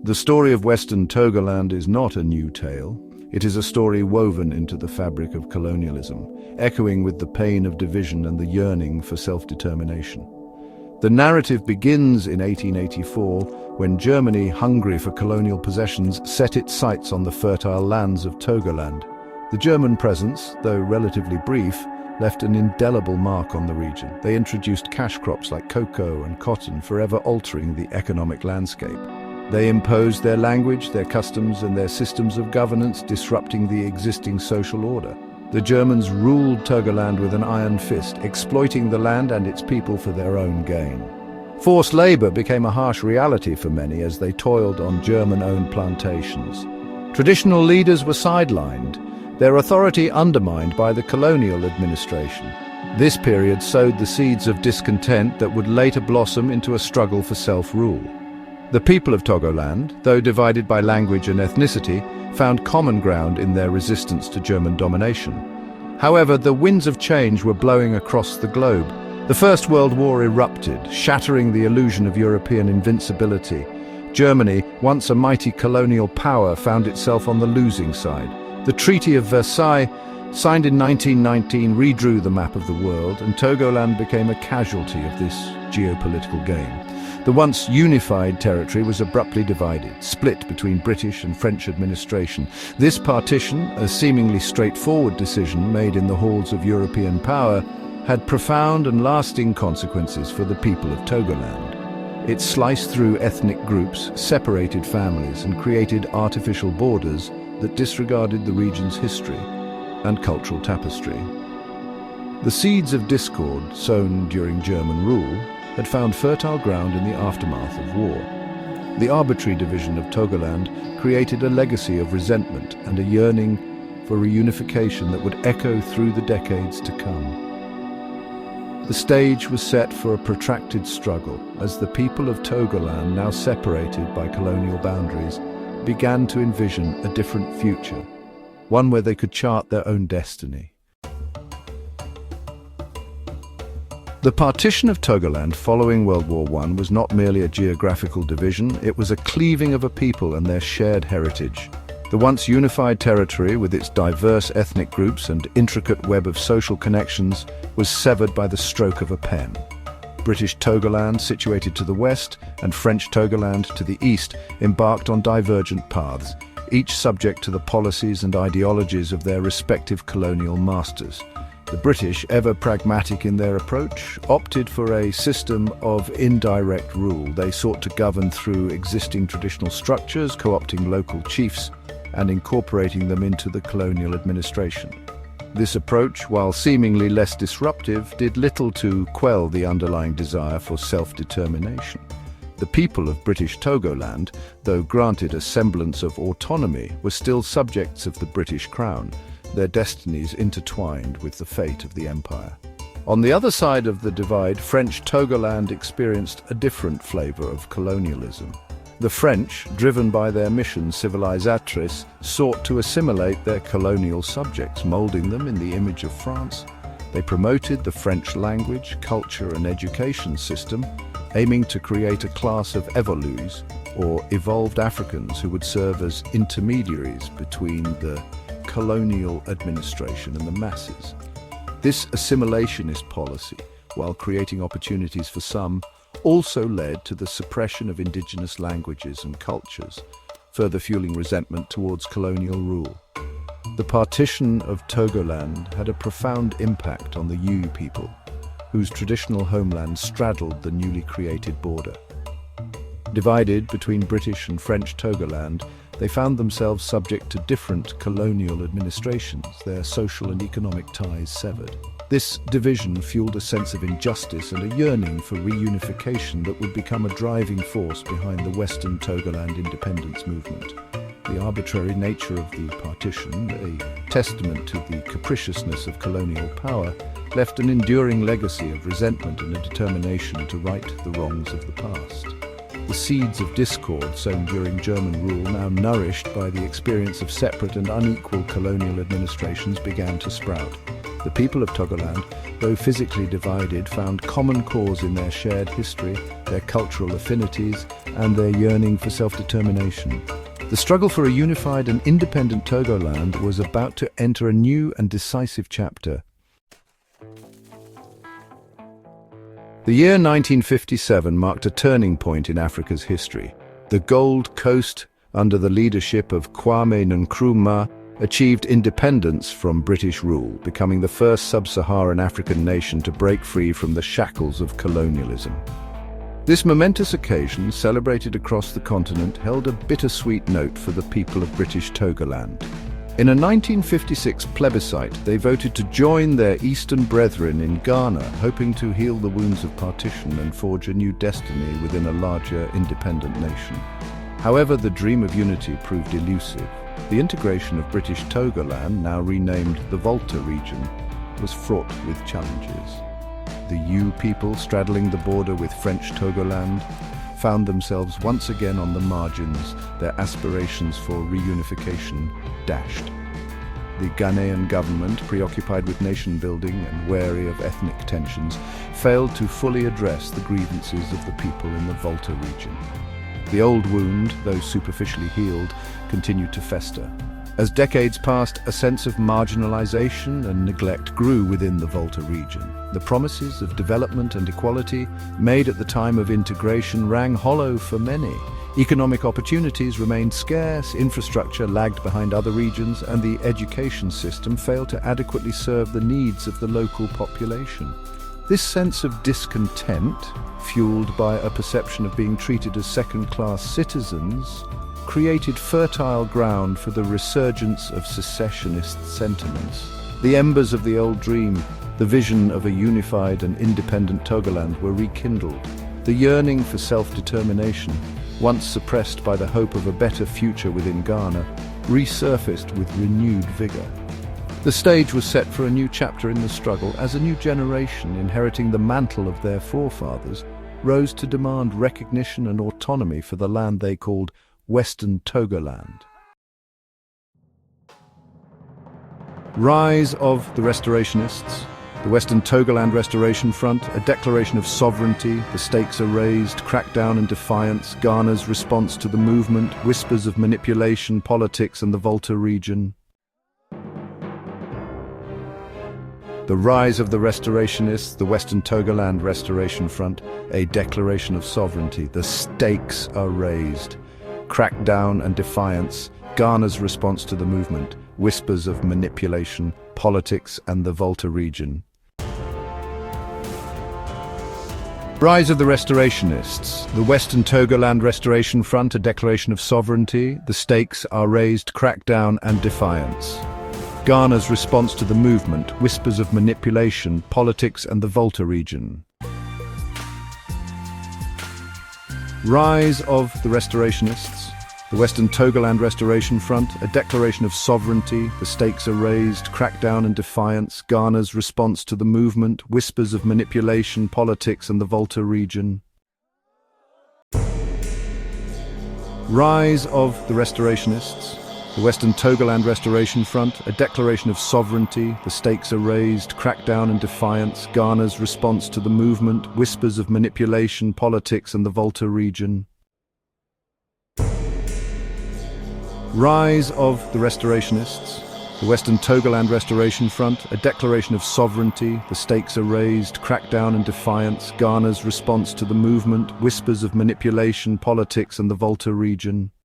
The story of Western Togoland is not a new tale. It is a story woven into the fabric of colonialism, echoing with the pain of division and the yearning for self-determination. The narrative begins in 1884, when Germany, hungry for colonial possessions, set its sights on the fertile lands of Togoland. The German presence, though relatively brief, left an indelible mark on the region. They introduced cash crops like cocoa and cotton, forever altering the economic landscape. They imposed their language, their customs, and their systems of governance, disrupting the existing social order. The Germans ruled Togoland with an iron fist, exploiting the land and its people for their own gain. Forced labor became a harsh reality for many as they toiled on German-owned plantations. Traditional leaders were sidelined, their authority undermined by the colonial administration. This period sowed the seeds of discontent that would later blossom into a struggle for self-rule. The people of Togoland, though divided by language and ethnicity, found common ground in their resistance to German domination. However, the winds of change were blowing across the globe. The First World War erupted, shattering the illusion of European invincibility. Germany, once a mighty colonial power, found itself on the losing side. The Treaty of Versailles, signed in 1919, redrew the map of the world, and Togoland became a casualty of this geopolitical game. The once unified territory was abruptly divided, split between British and French administration. This partition, a seemingly straightforward decision made in the halls of European power, had profound and lasting consequences for the people of Togoland. It sliced through ethnic groups, separated families, and created artificial borders that disregarded the region's history and cultural tapestry. The seeds of discord sown during German rule had found fertile ground in the aftermath of war. The arbitrary division of Togoland created a legacy of resentment and a yearning for reunification that would echo through the decades to come. The stage was set for a protracted struggle as the people of Togoland, now separated by colonial boundaries, began to envision a different future, one where they could chart their own destiny. The partition of Togoland following World War I was not merely a geographical division, it was a cleaving of a people and their shared heritage. The once unified territory, with its diverse ethnic groups and intricate web of social connections, was severed by the stroke of a pen. British Togoland, situated to the west, and French Togoland to the east, embarked on divergent paths, each subject to the policies and ideologies of their respective colonial masters. The British, ever pragmatic in their approach, opted for a system of indirect rule. They sought to govern through existing traditional structures, co-opting local chiefs and incorporating them into the colonial administration. This approach, while seemingly less disruptive, did little to quell the underlying desire for self-determination. The people of British Togoland, though granted a semblance of autonomy, were still subjects of the British Crown, their destinies intertwined with the fate of the empire. On the other side of the divide, French Togoland experienced a different flavor of colonialism. The French, driven by their mission civilisatrice, sought to assimilate their colonial subjects, molding them in the image of France. They promoted the French language, culture and education system, aiming to create a class of évolués, or evolved Africans who would serve as intermediaries between the colonial administration and the masses. This assimilationist policy, while creating opportunities for some, also led to the suppression of indigenous languages and cultures, further fueling resentment towards colonial rule. The partition of Togoland had a profound impact on the Yu people, whose traditional homeland straddled the newly created border. Divided between British and French Togoland, they found themselves subject to different colonial administrations, their social and economic ties severed. This division fueled a sense of injustice and a yearning for reunification that would become a driving force behind the Western Togoland independence movement. The arbitrary nature of the partition, a testament to the capriciousness of colonial power, left an enduring legacy of resentment and a determination to right the wrongs of the past. The seeds of discord sown during German rule, now nourished by the experience of separate and unequal colonial administrations, began to sprout. The people of Togoland, though physically divided, found common cause in their shared history, their cultural affinities, and their yearning for self-determination. The struggle for a unified and independent Togoland was about to enter a new and decisive chapter. The year 1957 marked a turning point in Africa's history. The Gold Coast, under the leadership of Kwame Nkrumah, achieved independence from British rule, becoming the first sub-Saharan African nation to break free from the shackles of colonialism. This momentous occasion, celebrated across the continent, held a bittersweet note for the people of British Togoland. In a 1956 plebiscite, they voted to join their eastern brethren in Ghana, hoping to heal the wounds of partition and forge a new destiny within a larger, independent nation. However, the dream of unity proved elusive. The integration of British Togoland, now renamed the Volta region, was fraught with challenges. The Yu people, straddling the border with French Togoland, found themselves once again on the margins, their aspirations for reunification dashed. The Ghanaian government, preoccupied with nation-building and wary of ethnic tensions, failed to fully address the grievances of the people in the Volta region. The old wound, though superficially healed, continued to fester. As decades passed, a sense of marginalization and neglect grew within the Volta region. The promises of development and equality made at the time of integration rang hollow for many. Economic opportunities remained scarce, infrastructure lagged behind other regions, and the education system failed to adequately serve the needs of the local population. This sense of discontent, fueled by a perception of being treated as second-class citizens, created fertile ground for the resurgence of secessionist sentiments. The embers of the old dream, the vision of a unified and independent Togoland, were rekindled. The yearning for self-determination, once suppressed by the hope of a better future within Ghana, resurfaced with renewed vigor. The stage was set for a new chapter in the struggle as a new generation, inheriting the mantle of their forefathers, rose to demand recognition and autonomy for the land they called Western Togoland. Rise of the Restorationists. The Western Togoland Restoration Front, a declaration of sovereignty, the stakes are raised, crackdown and defiance, Ghana's response to the movement, whispers of manipulation, politics and the Volta region. The rise of the Restorationists, the Western Togoland Restoration Front, a declaration of sovereignty, the stakes are raised, crackdown and defiance, Ghana's response to the movement, whispers of manipulation, politics and the Volta region. Rise of the Restorationists, the Western Togoland Restoration Front, a declaration of sovereignty, the stakes are raised, crackdown and defiance. Ghana's response to the movement, whispers of manipulation, politics and the Volta region. Rise of the Restorationists, the Western Togoland Restoration Front, a declaration of sovereignty, the stakes are raised, crackdown and defiance, Ghana's response to the movement, whispers of manipulation, politics and the Volta region. Rise of the Restorationists, the Western Togoland Restoration Front, a declaration of sovereignty, the stakes are raised, crackdown and defiance, Ghana's response to the movement, whispers of manipulation, politics and the Volta region. Rise of the Restorationists, the Western Togoland Restoration Front, a declaration of sovereignty, the stakes are raised, crackdown and defiance, Ghana's response to the movement, whispers of manipulation, politics and the Volta region.